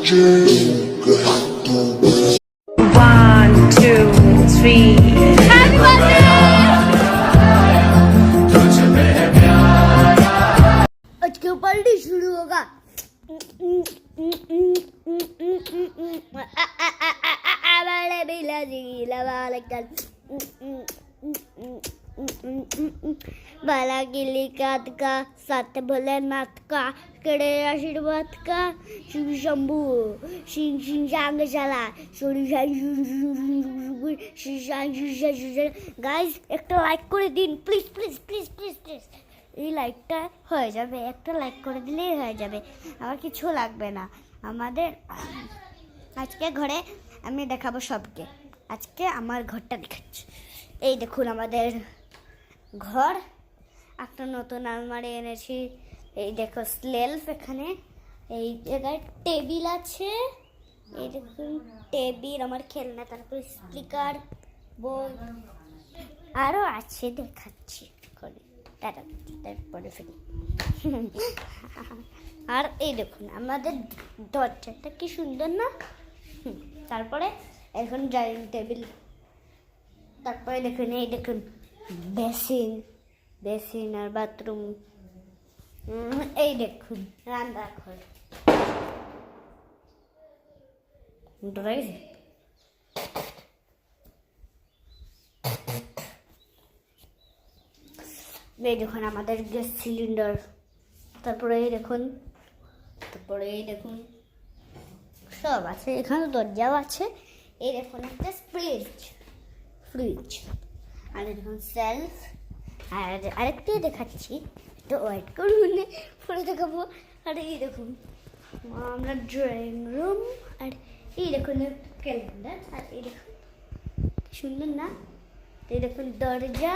One, two, three. Happy birthday! आज क्यों party शुरू होगा? बड़े बिलाजी लवालकल बाला गिली का सत्य भोलेनाथ का कड़े आशीर्वाद का शिव शंभू सिंह सिंह सांग चला গাইজ একটা লাইক করে দিন please please please please please. এই লাইকটা হয়ে যাবে, একটা লাইক করে দিলেই হয়ে যাবে, আমার কিছু লাগবে না। আমাদের আজকে ঘরে আমি দেখাবো সবকে। আজকে আমার ঘরটা দেখাচ্ছি। এই দেখুন আমাদের ঘর, একটা নতুন আলমারি এনেছি। এই দেখো স্লেলফ, এখানে এই জায়গায় টেবিল আছে। এই দেখুন টেবিল, আমার খেলনা, তারপরে স্পিকার, বই আরও আছে, দেখাচ্ছি তারপরে ফিরি। আর এই দেখুন আমাদের দরজাটা কি সুন্দর না? তারপরে এখন ডাইনিং টেবিল, তারপরে দেখুন এই দেখুন বেসিন আর বাথরুম, এই দেখুন রান্নাঘর। এই দেখুন আমাদের গ্যাস সিলিন্ডার, তারপরে এই দেখুন সব আছে, এখানে দরজাও আছে। এই দেখুন একটা ফ্রিজ আর দেখুন সেলফ। আর আরেকটু দেখাচ্ছি, একটু ওয়েট করুন, পরে দেখাবো। আর এই দেখুন আমরা ড্রয়িং রুম, আর এই দেখুন ক্যালেন্ডার, আর এই দেখুন সুন্দর না? এই দেখুন দরজা,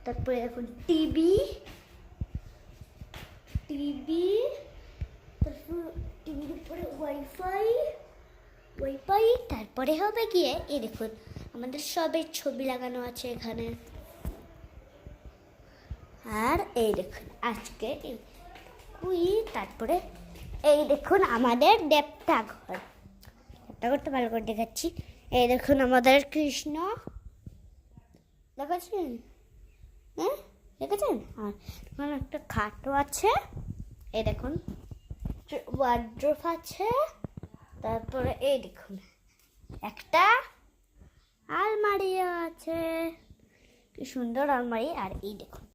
তারপরে এখন টিভি, তারপর টিভির উপরে ওয়াইফাই, তারপরে হবে গিয়ে এই দেখুন আমাদের সবের ছবি লাগানো আছে এখানে। আর এই দেখুন আজকে তারপরে এই দেখুন আমাদের দেবতা ঘরটা ভালো করে দেখাচ্ছি। এই দেখুন আমাদের কৃষ্ণ দেখাচ্ছেন, হ্যাঁ দেখেছেন? আর এখানে একটা খাটও আছে, এই দেখুন ওয়ার্ড্রোব আছে, তারপরে এই দেখুন একটা আলমারিও আছে, কি সুন্দর আলমারি। আর এই দেখুন